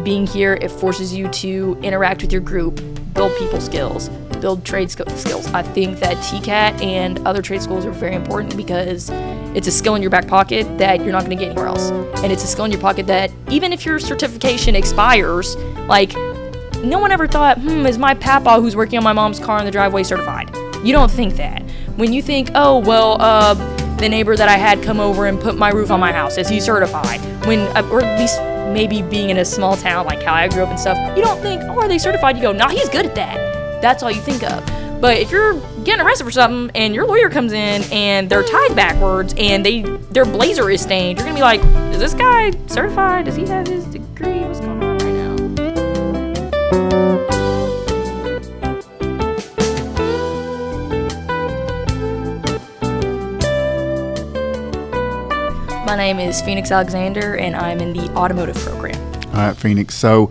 being here, it forces you to interact with your group, build people skills, build trade skills. I think that TCAT and other trade schools are very important because it's a skill in your back pocket that you're not going to get anywhere else. And it's a skill in your pocket that even if your certification expires, like, no one ever thought, is my papa who's working on my mom's car in the driveway certified? You don't think that. When you think, oh, well, the neighbor that I had come over and put my roof on my house, is he certified? Or at least maybe being in a small town like how I grew up and stuff, you don't think, oh, are they certified? You go, nah, he's good at that. That's all you think of. But if you're getting arrested for something and your lawyer comes in and they're tied backwards and their blazer is stained, you're going to be like, is this guy certified? Does he have his degree? What's going on right now? My name is Phoenix Alexander, and I'm in the automotive program. All right, Phoenix. So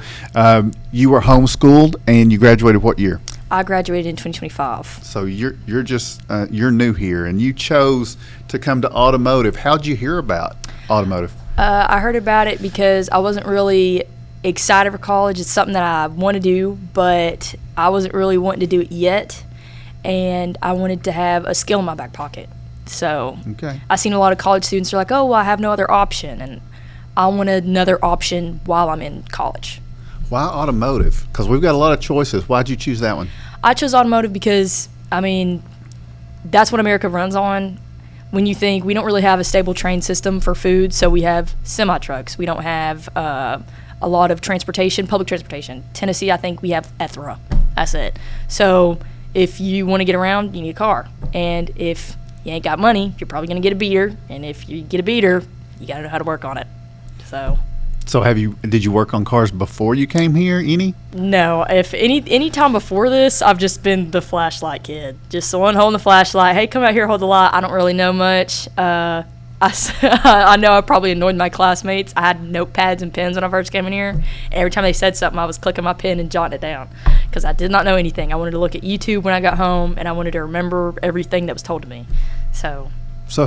you were homeschooled, and you graduated what year? I graduated in 2025. So you're just you're new here, and you chose to come to automotive. How'd you hear about automotive? I heard about it because I wasn't really excited for college. It's something that I want to do, but I wasn't really wanting to do it yet, and I wanted to have a skill in my back pocket. So I've seen a lot of college students are like, oh, well, I have no other option, and I wanted another option while I'm in college. Why automotive? Because we've got a lot of choices. Why'd you choose that one? I chose automotive because, that's what America runs on. When you think we don't really have a stable train system for food, so we have semi-trucks. We don't have a lot of transportation, public transportation. Tennessee, I think we have Ethra. That's it. So if you want to get around, you need a car. And if you ain't got money, you're probably going to get a beater. And if you get a beater, you got to know how to work on it. So did you work on cars before you came here, any? No. If any time before this, I've just been the flashlight kid. Just the one holding the flashlight. Hey, come out here, hold the light. I don't really know much. I know I probably annoyed my classmates. I had notepads and pens when I first came in here. And every time they said something, I was clicking my pen and jotting it down because I did not know anything. I wanted to look at YouTube when I got home, and I wanted to remember everything that was told to me. So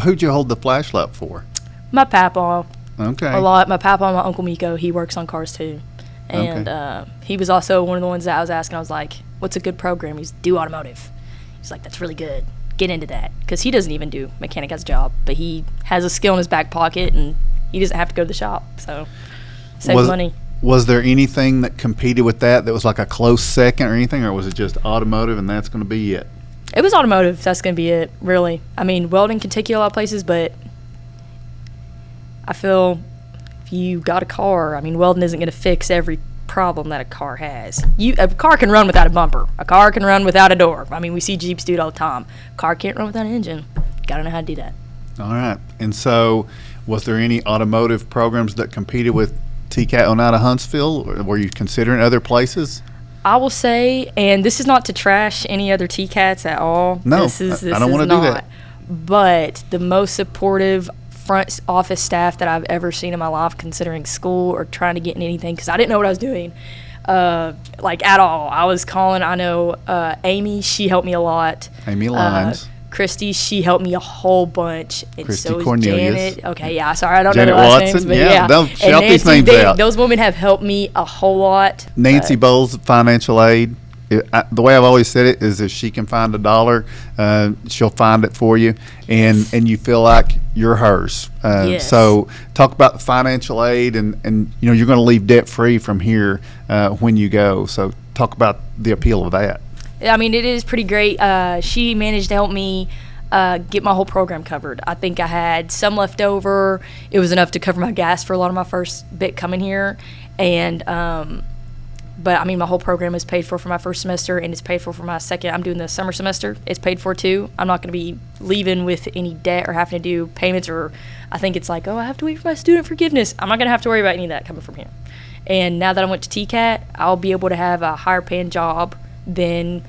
who'd you hold the flashlight for? My papa. Okay. A lot. My papa and my Uncle Miko, he works on cars too. And he was also one of the ones that I was asking. I was like, what's a good program? He's do automotive. He's like, that's really good. Get into that. Because he doesn't even do mechanic as a job, but he has a skill in his back pocket, and he doesn't have to go to the shop. So save money. Was there anything that competed with that was like a close second or anything, or was it just automotive and that's going to be it? It was automotive. That's going to be it, really. Welding can take you a lot of places, but I feel if you got a car, welding isn't going to fix every problem that a car has. A car can run without a bumper. A car can run without a door. We see Jeeps do it all the time. A car can't run without an engine. Got to know how to do that. All right. And so was there any automotive programs that competed with TCAT Oneida-Huntsville? Or were you considering other places? I will say, and this is not to trash any other TCATs at all. No, I don't want to do that. But the most supportive front office staff that I've ever seen in my life, considering school or trying to get in anything, because I didn't know what I was doing, at all. I was calling. I know Amy, she helped me a lot. Amy Lyons. Christy, she helped me a whole bunch. And Christy so is Cornelius. Janet. Okay, yeah, sorry, I don't Janet know the last Watson. names, but yeah. They'll shout and Nancy, these names out. Those women have helped me a whole lot. Nancy Bowles, financial aid. The way I've always said it is if she can find $1, she'll find it for you, and you feel like you're hers. Yes. So talk about the financial aid, and you're going to leave debt free from here when you go. So talk about the appeal of that. It is pretty great. She managed to help me get my whole program covered. I think I had some left over. It was enough to cover my gas for a lot of my first bit coming here, and but my whole program is paid for my first semester, and it's paid for my second. I'm doing the summer semester. It's paid for too. I'm not going to be leaving with any debt or having to do payments, or I think it's like, oh, I have to wait for my student forgiveness. I'm not going to have to worry about any of that coming from here. And now that I went to TCAT, I'll be able to have a higher paying job than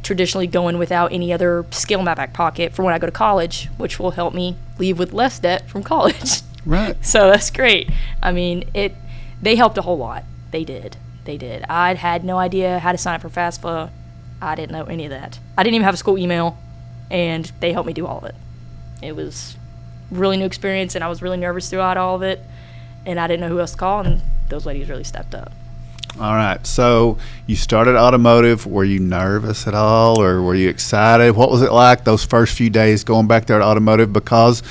traditionally going without any other skill in my back pocket for when I go to college, which will help me leave with less debt from college. Right. So that's great. They helped a whole lot. They did. I had no idea how to sign up for FAFSA. I didn't know any of that. I didn't even have a school email, and they helped me do all of it. It was really new experience, and I was really nervous throughout all of it, and I didn't know who else to call, and those ladies really stepped up. All right. So you started automotive. Were you nervous at all, or were you excited? What was it like those first few days going back there to automotive? Because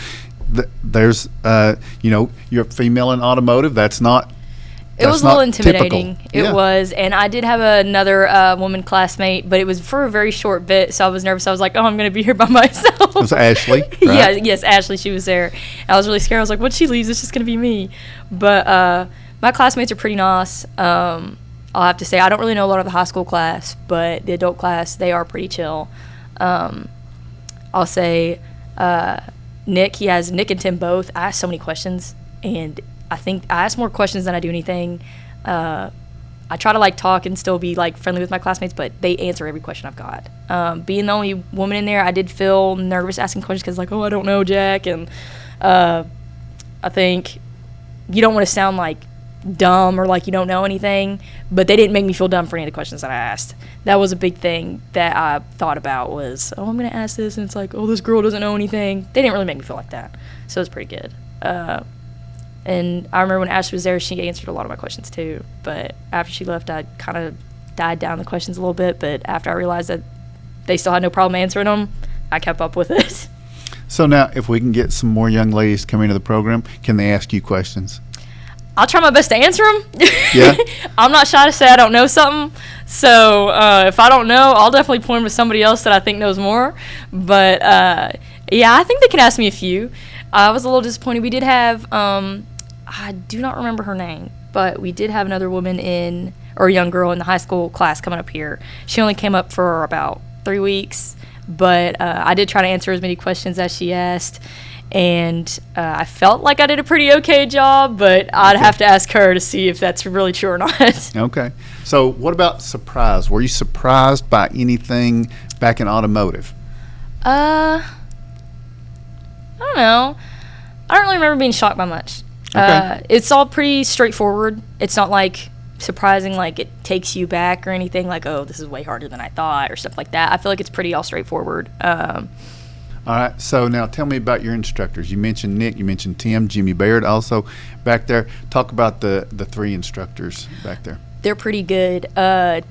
there's, you're a female in automotive. That's not. It was a little intimidating. Typical. It was, and I did have another woman classmate, but it was for a very short bit, so I was nervous. I was like, "Oh, I'm going to be here by myself." It was Ashley, right? Yes, Ashley. She was there. I was really scared. I was like, "When she leaves, it's just going to be me." But my classmates are pretty nice. I'll have to say I don't really know a lot of the high school class, but the adult class, they are pretty chill. I'll say Nick and Tim both. I asked so many questions, and I think I ask more questions than I do anything. I try to talk and still be friendly with my classmates, but they answer every question I've got. Being the only woman in there, I did feel nervous asking questions because I don't know, Jack, and I think you don't want to sound dumb or you don't know anything, but they didn't make me feel dumb for any of the questions that I asked. That was a big thing that I thought about was, I'm going to ask this, and it's this girl doesn't know anything. They didn't really make me feel like that, so it was pretty good. And I remember when Ashley was there, she answered a lot of my questions too. But after she left, I kind of died down the questions a little bit. But after I realized that they still had no problem answering them, I kept up with it. So now, if we can get some more young ladies come into the program, can they ask you questions? I'll try my best to answer them. Yeah. I'm not shy to say I don't know something. So if I don't know, I'll definitely point them to somebody else that I think knows more. But, yeah, I think they can ask me a few. I was a little disappointed. We did have I do not remember her name, but we did have another woman a young girl in the high school class coming up here. She only came up for about 3 weeks, but I did try to answer as many questions as she asked, and I felt like I did a pretty okay job, but I'd have to ask her to see if that's really true or not. Okay. So what about surprise? Were you surprised by anything back in automotive? I don't know. I don't really remember being shocked by much. Okay. It's all pretty straightforward. It's not surprising, it takes you back or anything oh, this is way harder than I thought or stuff like that. I feel like it's pretty all straightforward. All right. So now tell me about your instructors. You mentioned Nick, you mentioned Tim, Jimmy Baird also back there. Talk about the three instructors back there. They're pretty good.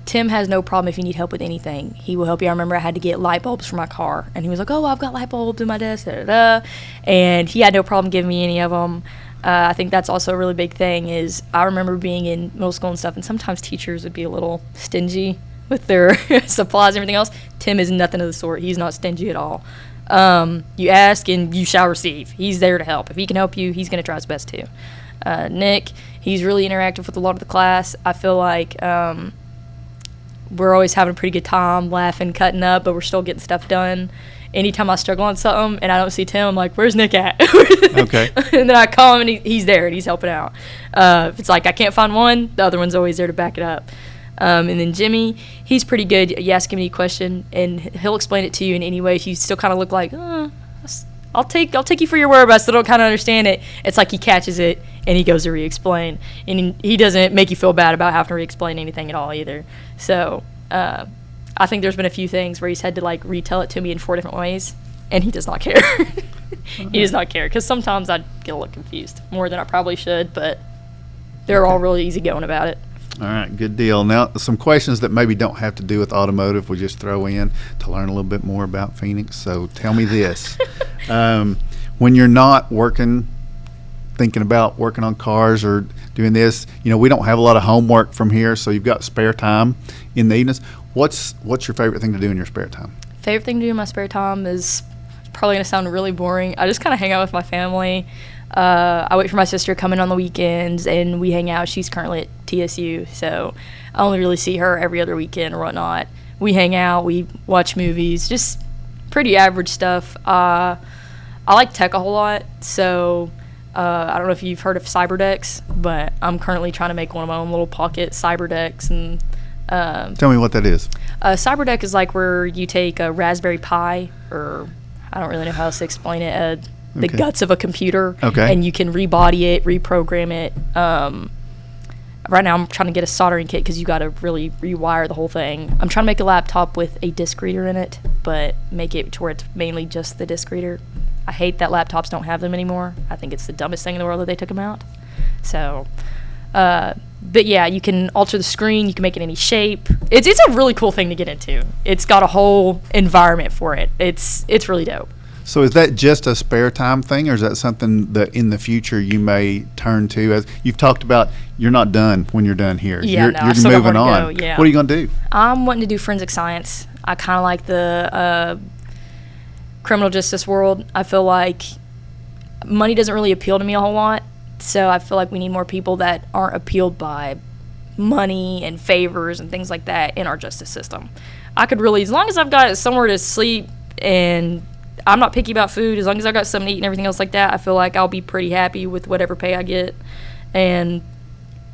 Tim has no problem if you need help with anything. He will help you. I remember I had to get light bulbs for my car, and he was like, "Oh, I've got light bulbs in my desk," and he had no problem giving me any of them. I think that's also a really big thing is I remember being in middle school and stuff, and sometimes teachers would be a little stingy with their supplies and everything else. Tim is nothing of the sort. He's not stingy at all. You ask and you shall receive. He's there to help. If he can help you, he's going to try his best to. Nick, he's really interactive with a lot of the class. I feel like we're always having a pretty good time, laughing, cutting up, but we're still getting stuff done. Anytime I struggle on something and I don't see Tim, I'm like, "Where's Nick at?" Okay. And then I call him and he's there and he's helping out. If it's I can't find one, the other one's always there to back it up. And then Jimmy, he's pretty good. You ask him any question and he'll explain it to you in any way. If you still kind of look I'll take you for your word, but I still don't kind of understand it. It's he catches it and he goes to re-explain. And he doesn't make you feel bad about having to re-explain anything at all either. So I think there's been a few things where he's had to retell it to me in 4 different ways, and he does not care. He does not care because sometimes I get a little confused more than I probably should, but they're all really easygoing about it. All right, good deal. Now, some questions that maybe don't have to do with automotive, we just throw in to learn a little bit more about Phoenix. So tell me this. When you're not thinking about working on cars or doing this, we don't have a lot of homework from here, so you've got spare time in the evenings. What's your favorite thing to do in your spare time? Favorite thing to do in my spare time is probably going to sound really boring. I just kind of hang out with my family. I wait for my sister to come in on the weekends, and we hang out. She's currently at TSU, so I only really see her every other weekend or whatnot. We hang out. We watch movies, just pretty average stuff. I like tech a whole lot, so I don't know if you've heard of Cyberdecks, but I'm currently trying to make one of my own little pocket Cyberdecks. And tell me what that is. Cyberdeck is where you take a Raspberry Pi, or I don't really know how else to explain it, the guts of a computer, and you can rebody it, reprogram it. Right now I'm trying to get a soldering kit because you got to really rewire the whole thing. I'm trying to make a laptop with a disk reader in it, but make it to where it's mainly just the disk reader. I hate that laptops don't have them anymore. I think it's the dumbest thing in the world that they took them out. So But yeah, you can alter the screen. You can make it any shape. It's a really cool thing to get into. It's got a whole environment for it. It's really dope. So is that just a spare time thing, or is that something that in the future you may turn to? As you've talked about, you're not done when you're done here. Yeah, you're moving on. Go, yeah. What are you going to do? I'm wanting to do forensic science. I kind of like the criminal justice world. I feel like money doesn't really appeal to me a whole lot. So I feel like we need more people that aren't appealed by money and favors and things like that in our justice system. I could really, as long as I've got somewhere to sleep and I'm not picky about food, as long as I've got something to eat and everything else like that, I feel like I'll be pretty happy with whatever pay I get. And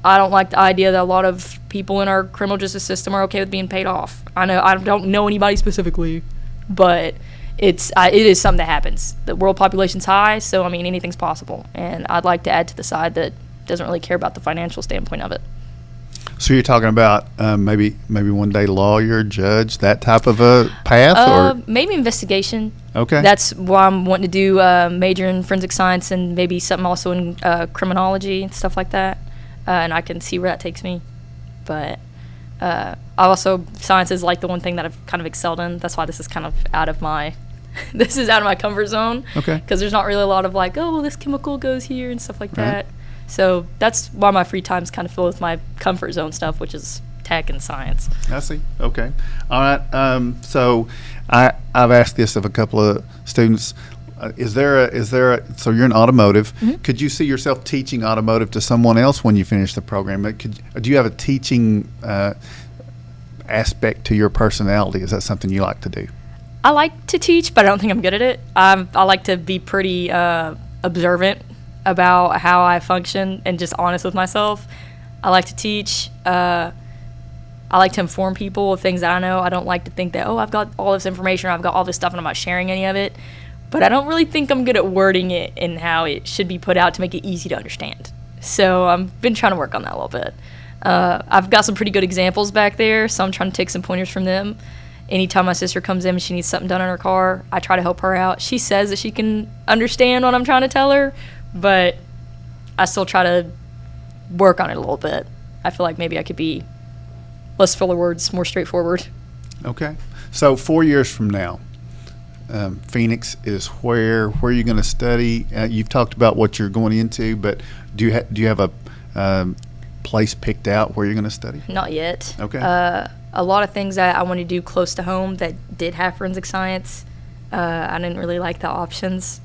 I don't like the idea that a lot of people in our criminal justice system are okay with being paid off. I know I don't know anybody specifically, but it is something that happens. The world population's high, so I mean anything's possible. And I'd like to add to the side that doesn't really care about the financial standpoint of it. So you're talking about maybe one day lawyer, judge, that type of a path, or maybe investigation. Okay, that's why I'm wanting to do major in forensic science and maybe something also in criminology and stuff like that. And I can see where that takes me. But I also, science is like the one thing that I've kind of excelled in. That's why this is kind of out of my comfort zone. Okay. Because there's not really a lot of like, oh, well, this chemical goes here and stuff like that. So that's why my free time's kind of filled with my comfort zone stuff, which is tech and science. I see. Okay. All right. So I've asked this of a couple of students. Is there a so you're in automotive. Mm-hmm. Could you see yourself teaching automotive to someone else when you finish the program? Do you have a teaching aspect to your personality? Is that something you like to do? I like to teach, but I don't think I'm good at it. I like to be pretty observant about how I function and just honest with myself. I like to teach. I like to inform people of things that I know. I don't like to think that, I've got all this information or I've got all this stuff and I'm not sharing any of it. But I don't really think I'm good at wording it and how it should be put out to make it easy to understand. So I've been trying to work on that a little bit. I've got some pretty good examples back there, so I'm trying to take some pointers from them. Anytime my sister comes in and she needs something done in her car, I try to help her out. She says that she can understand what I'm trying to tell her, but I still try to work on it a little bit. I feel like maybe I could be less filler words, more straightforward. Okay. So 4 years from now, Phoenix is where are you going to study? You've talked about what you're going into, but do you have a place picked out where you're going to study? Not yet. Okay. A lot of things that I want to do close to home that did have forensic science, I didn't really like the options.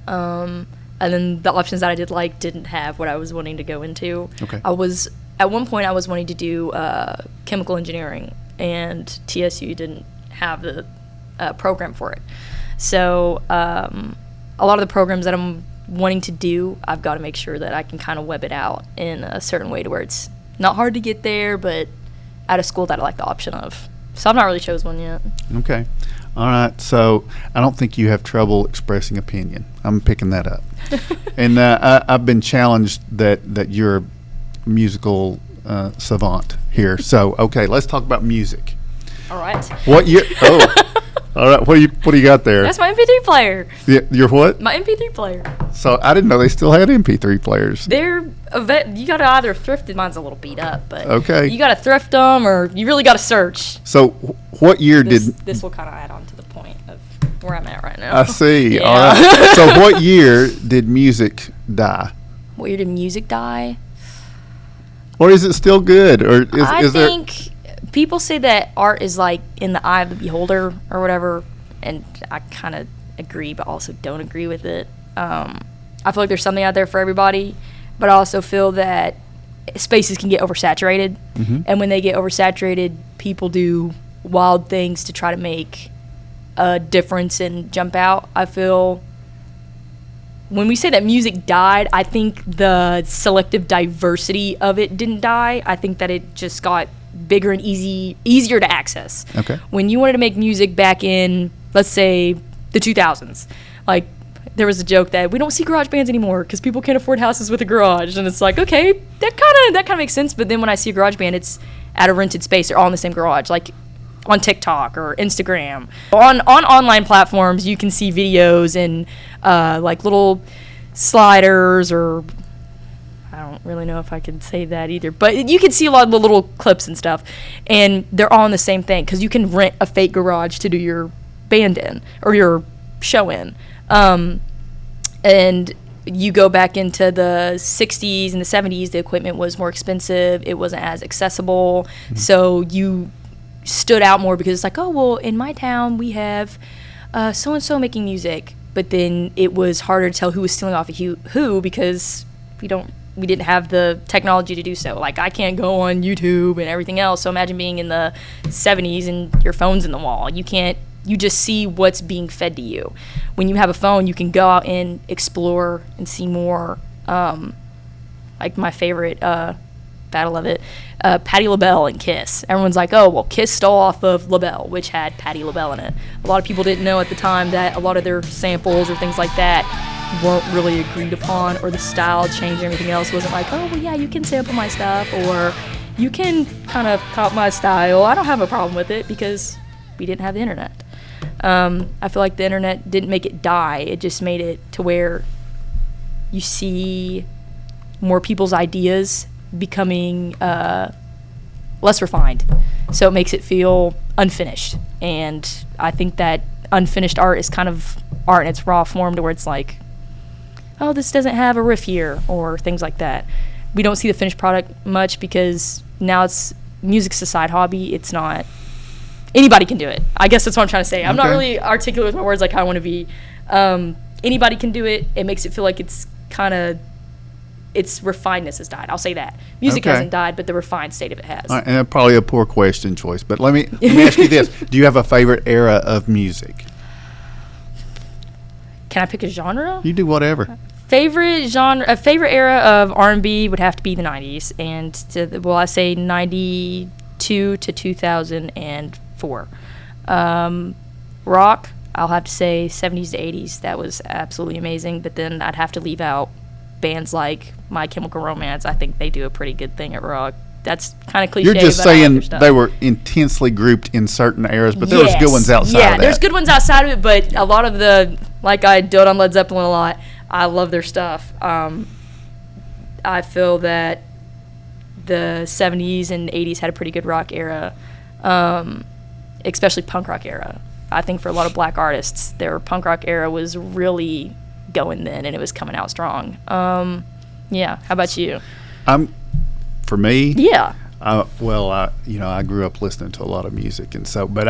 And then the options that I did like didn't have what I was wanting to go into. Okay. At one point I was wanting to do chemical engineering, and TSU didn't have the program for it. So a lot of the programs that I'm wanting to do, I've got to make sure that I can kind of web it out in a certain way to where it's not hard to get there, but at a school that I like the option of. So I've not really chose one yet. Okay. All right. So I don't think you have trouble expressing opinion. I'm picking that up. And I've been challenged that you're a musical savant here. So, okay, let's talk about music. All right. What year? Oh, all right. What do you got there? That's my MP3 player. Yeah, your what? My MP3 player. So I didn't know they still had MP3 players. You got to either thrift it. Mine's a little beat up, but okay. You got to thrift them, or you really got to search. So what year this will kind of add on to the point of where I'm at right now. I see. Yeah. All right. So what year did music die? What year did music die? Or is it still good? Or I think people say that art is like in the eye of the beholder or whatever, and I kind of agree, but also don't agree with it. I feel like there's something out there for everybody, but I also feel that spaces can get oversaturated, and when they get oversaturated, people do wild things to try to make a difference and jump out. I feel when we say that music died, I think the selective diversity of it didn't die. I think that it just got bigger and easier to access. Okay. When you wanted to make music back in, let's say, the 2000s, like there was a joke that we don't see garage bands anymore because people can't afford houses with a garage, and it's like, okay, that kind of makes sense. But then when I see a garage band, it's at a rented space. They're all in the same garage, like on TikTok or Instagram. On online platforms, you can see videos and like little sliders or I don't really know if I can say that either. But you can see a lot of the little clips and stuff, and they're all in the same thing because you can rent a fake garage to do your band in or your show in. And you go back into the 60s and the 70s, the equipment was more expensive. It wasn't as accessible. Mm-hmm. So you stood out more because it's like, oh, well, in my town we have so-and-so making music. But then it was harder to tell who was stealing off of who because we didn't have the technology to do so. Like, I can't go on YouTube and everything else. So imagine being in the 70s and your phone's in the wall. You just see what's being fed to you. When you have a phone, you can go out and explore and see more. Like my favorite battle of it, Patti LaBelle and Kiss. Everyone's like, oh, well, Kiss stole off of LaBelle, which had Patti LaBelle in it. A lot of people didn't know at the time that a lot of their samples or things like that weren't really agreed upon, or the style change and everything else wasn't like, oh, well, yeah, you can sample my stuff, or you can kind of cop my style. I don't have a problem with it because we didn't have the internet. I feel like the internet didn't make it die. It just made it to where you see more people's ideas becoming less refined. So it makes it feel unfinished. And I think that unfinished art is kind of art in its raw form, to where it's like, oh, this doesn't have a riff here, or things like that. We don't see the finished product much because now music's a side hobby. It's not, anybody can do it. I guess that's what I'm trying to say. I'm not really articulate with my words like how I want to be. Anybody can do it. It makes it feel like it's refinedness has died. I'll say that. Music hasn't died, but the refined state of it has. And probably a poor question choice, but let me ask you this. Do you have a favorite era of music? Can I pick a genre? You do whatever. Favorite genre, a favorite era of R&B would have to be the 90s, and I say 92 to 2004. Rock, I'll have to say 70s to 80s. That was absolutely amazing, but then I'd have to leave out bands like My Chemical Romance. I think they do a pretty good thing at rock. That's kind of cliche. You're just saying they were intensely grouped in certain eras, but there was good ones outside of that. Yeah, there's good ones outside of it, but a lot of I dote on Led Zeppelin a lot. I love their stuff. I feel that the 70s and 80s had a pretty good rock era, especially punk rock era. I think for a lot of black artists, their punk rock era was really going then, and it was coming out strong. Yeah, how about you? For me, yeah. I grew up listening to a lot of music, and so, but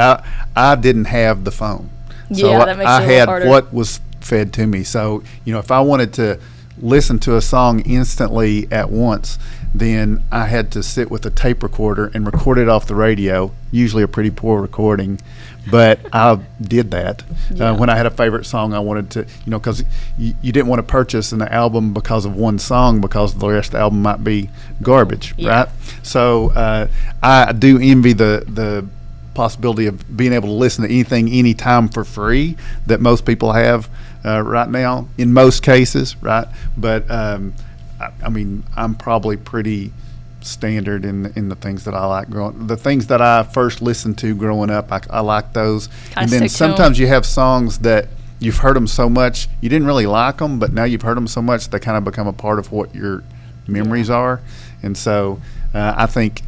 I didn't have the phone, so that makes it a little had harder. What was fed to me. So if I wanted to listen to a song instantly at once, then I had to sit with a tape recorder and record it off the radio. Usually a pretty poor recording, but I did that when I had a favorite song. I wanted to, because you didn't want to purchase an album because of one song, because the rest of the album might be garbage, right? So I do envy the possibility of being able to listen to anything, anytime for free that most people have right now, in most cases, right? But I'm probably pretty standard in the things that I like the things that I first listened to growing up. I like those. And then sometimes you have songs that you've heard them so much, you didn't really like them, but now you've heard them so much they kind of become a part of what your memories are. And so I think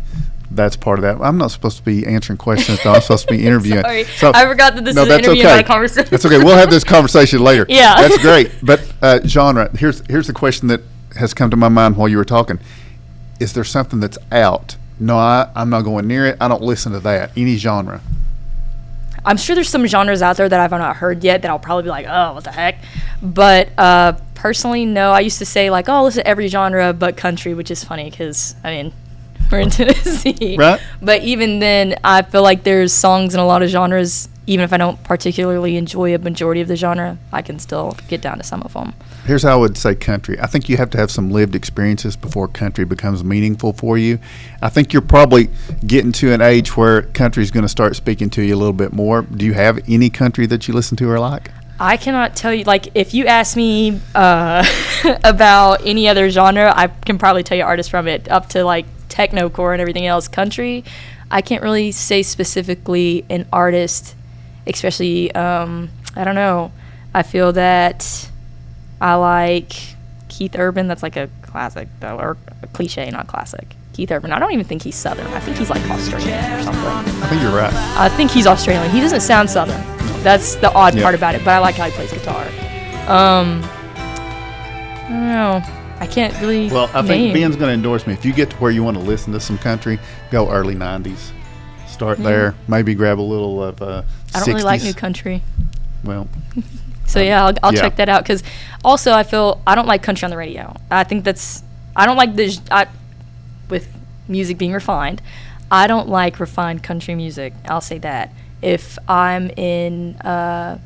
that's part of that. I'm not supposed to be answering questions, though. I'm supposed to be interviewing. Sorry. So, I forgot that this is an interview, not a conversation. That's okay. We'll have this conversation later. Yeah. That's great. But genre, here's the question that has come to my mind while you were talking. Is there something that's out? No, I'm not going near it. I don't listen to that. Any genre. I'm sure there's some genres out there that I've not heard yet that I'll probably be like, oh, what the heck? But personally, no. I used to say, like, oh, listen to every genre but country, which is funny because, we're in Tennessee. Right. But even then, I feel like there's songs in a lot of genres, even if I don't particularly enjoy a majority of the genre, I can still get down to some of them. Here's how I would say country. I think you have to have some lived experiences before country becomes meaningful for you. I think you're probably getting to an age where country is going to start speaking to you a little bit more. Do you have any country that you listen to or like? I cannot tell you. Like, if you ask me about any other genre, I can probably tell you artists from it, up to, like, technocore and everything else. Country, I can't really say specifically an artist, especially, I don't know. I feel that I like Keith Urban. That's like a classic, though, or cliche, not classic. Keith Urban. I don't even think he's Southern. I think he's like Australian or something. I think you're right. I think he's Australian. He doesn't sound Southern. That's the odd part about it, but I like how he plays guitar. I don't know. I can't really Well, I name. think Ben's going to endorse me. If you get to where you want to listen to some country, go early 90s. Start there. Maybe grab a little of 60s. I don't really like new country. Well, So yeah, I'll check that out, because also I feel I don't like country on the radio. I think I don't like with music being refined. I don't like refined country music. I'll say that. If I'm in, I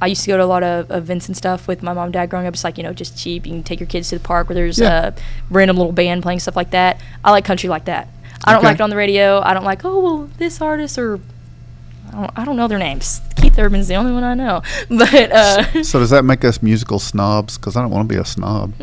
used to go to a lot of events and stuff with my mom and dad growing up. It's like, just cheap. You can take your kids to the park where there's a random little band playing, stuff like that. I like country like that. I don't like it on the radio. I don't like, this artist, or I don't know their names. Keith Urban's the only one I know. But so does that make us musical snobs? Because I don't want to be a snob.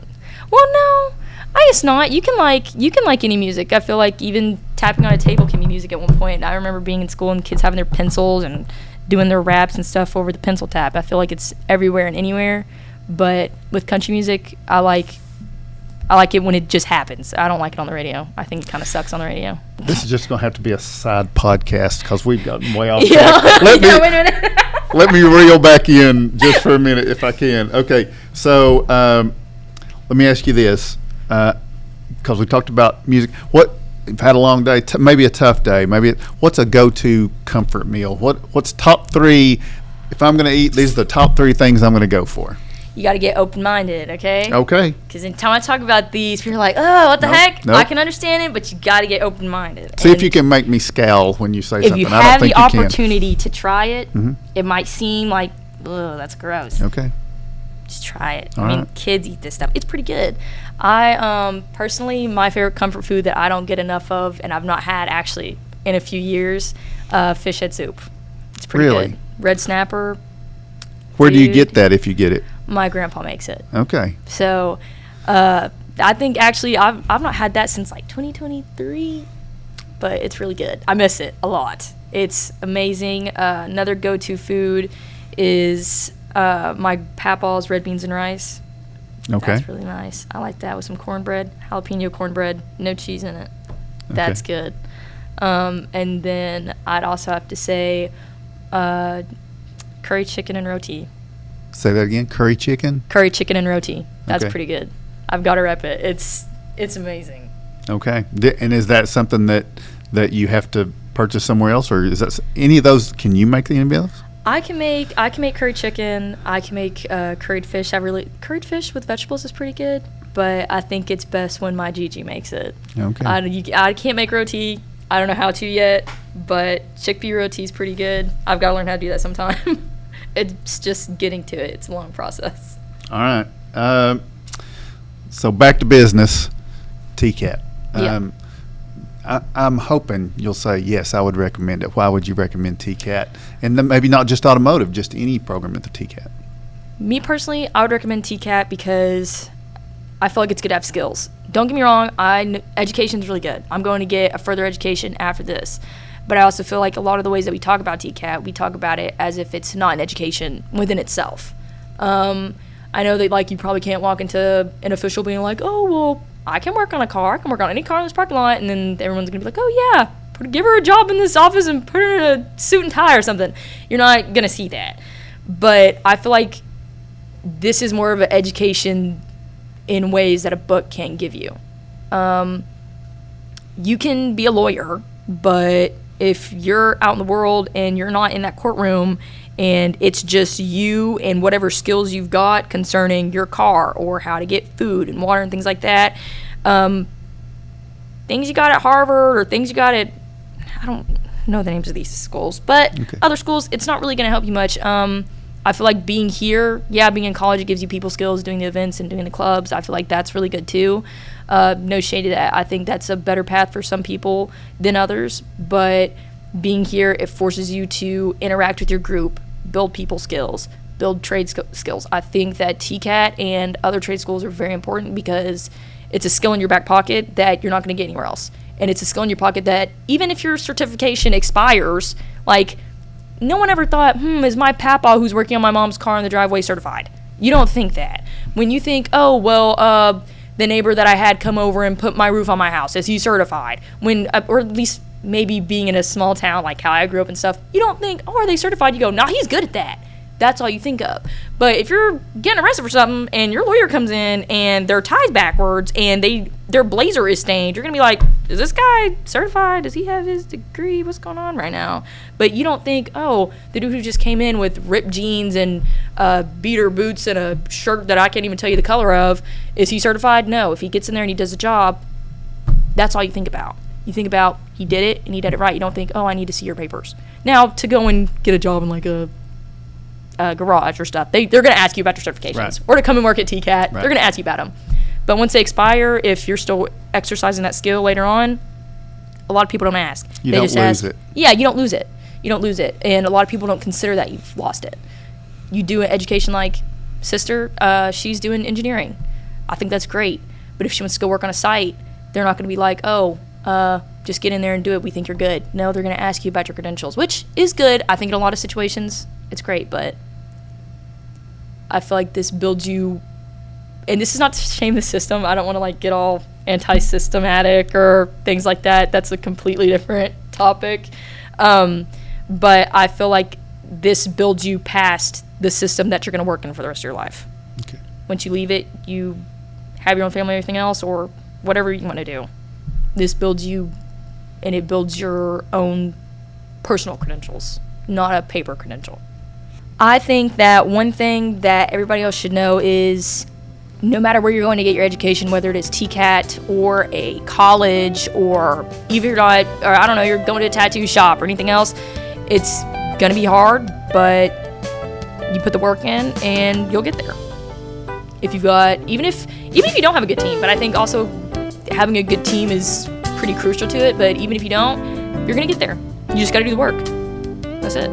Well, no, I guess not. You can like any music. I feel like even tapping on a table can be music at one point. I remember being in school and kids having their pencils and doing their raps and stuff over the pencil tap. I feel like it's everywhere and anywhere. But with country music, I like it when it just happens. I don't like it on the radio. I think it kind of sucks on the radio. This is just going to have to be a side podcast because we've gotten way off Yeah. track. Wait a minute. Let me reel back in just for a minute if I can. Okay, so let me ask you this, because we talked about music. You've had a long day, maybe a tough day. What's a go-to comfort meal? What's top three? If I'm going to eat, these are the top three things I'm going to go for. You got to get open-minded, okay? Okay. Because in time I talk about these, people are like, oh, what the heck? Nope. I can understand it, but you got to get open-minded. See if you can make me scowl when you say if something. you I don't have think the you can. opportunity to try it, it might seem like, ugh, that's gross. Okay. Just try it. All I mean, right. kids eat this stuff. It's pretty good. I personally, my favorite comfort food that I don't get enough of, and I've not had actually in a few years, fish head soup. It's pretty Really? good. Red snapper. Where do you Dude. get that if you get it? My grandpa makes it. Okay. So, I think actually I've not had that since like 2023, but it's really good. I miss it a lot. It's amazing. Another go-to food is my papa's red beans and rice. Okay. That's really nice. I like that with some cornbread, jalapeno cornbread, no cheese in it. That's good. And then I'd also have to say curry chicken and roti. Say that again. Curry chicken. Curry chicken and roti. That's Okay. pretty good. I've got to rep it. It's amazing. Okay. And is that something that you have to purchase somewhere else, or is that any of those? Can you make any of those? I can make curry chicken. I can make curried fish. Curried fish with vegetables is pretty good, but I think it's best when my Gigi makes it. Okay. I can't make roti. I don't know how to yet, but chickpea roti is pretty good. I've got to learn how to do that sometime. It's just getting to it. It's a long process. All right. So back to business. TCAT. Yeah. I'm hoping you'll say, yes, I would recommend it. Why would you recommend TCAT? And then maybe not just automotive, just any program at the TCAT. Me personally, I would recommend TCAT because I feel like it's good to have skills. Don't get me wrong, education is really good. I'm going to get a further education after this. But I also feel like a lot of the ways that we talk about TCAT, we talk about it as if it's not an education within itself. I know that you probably can't walk into an official being like, oh, well, I can work on a car. I can work on any car in this parking lot. And then everyone's going to be like, oh, yeah, give her a job in this office and put her in a suit and tie or something. You're not going to see that. But I feel like this is more of an education in ways that a book can't give you. You can be a lawyer, but if you're out in the world and you're not in that courtroom and it's just you and whatever skills you've got concerning your car or how to get food and water and things like that, things you got at Harvard or things you got at, I don't know the names of these schools, but other schools, it's not really going to help you much. I feel like being here, being in college, it gives you people skills, doing the events and doing the clubs. I feel like that's really good too. No shade to that. I think that's a better path for some people than others. But being here, it forces you to interact with your group, build people skills, build trade skills. I think that TCAT and other trade schools are very important because it's a skill in your back pocket that you're not going to get anywhere else. And it's a skill in your pocket that even if your certification expires, no one ever thought, is my papa who's working on my mom's car in the driveway certified? You don't think that. When you think, oh, well, the neighbor that I had come over and put my roof on my house, is he certified? Or at least maybe being in a small town like how I grew up and stuff, you don't think, oh, are they certified? You go, nah, he's good at that. That's all you think of. But if you're getting arrested for something and your lawyer comes in and their tie's backwards and their blazer is stained, you're going to be like, is this guy certified? Does he have his degree? What's going on right now? But you don't think, oh, the dude who just came in with ripped jeans and beater boots and a shirt that I can't even tell you the color of, is he certified? No. If he gets in there and he does the job, that's all you think about. You think about he did it and he did it right. You don't think, oh, I need to see your papers. Now, to go and get a job in like a garage or stuff, they're going to ask you about your certifications. Right. Or to come and work at TCAT, Right. they're going to ask you about them. But once they expire, if you're still exercising that skill later on, a lot of people don't ask. You They don't just lose ask, it. Yeah, you don't lose it. You don't lose it. And a lot of people don't consider that you've lost it. You do an education like sister, she's doing engineering. I think that's great. But if she wants to go work on a site, they're not going to be like, oh, just get in there and do it. We think you're good. No, they're going to ask you about your credentials, which is good. I think in a lot of situations, it's great. But I feel like this builds you, and this is not to shame the system. I don't want to like get all anti-systematic or things like that. That's a completely different topic. But I feel like this builds you past the system that you're going to work in for the rest of your life. Okay. Once you leave it, you have your own family, everything else, or whatever you want to do. This builds you, and it builds your own personal credentials, not a paper credential. I think that one thing that everybody else should know is no matter where you're going to get your education, whether it is TCAT or a college or even you're not, or I don't know, you're going to a tattoo shop or anything else, it's going to be hard, but you put the work in and you'll get there. If you've got, even if you don't have a good team, but I think also having a good team is pretty crucial to it, but even if you don't, you're going to get there. You just got to do the work. That's it.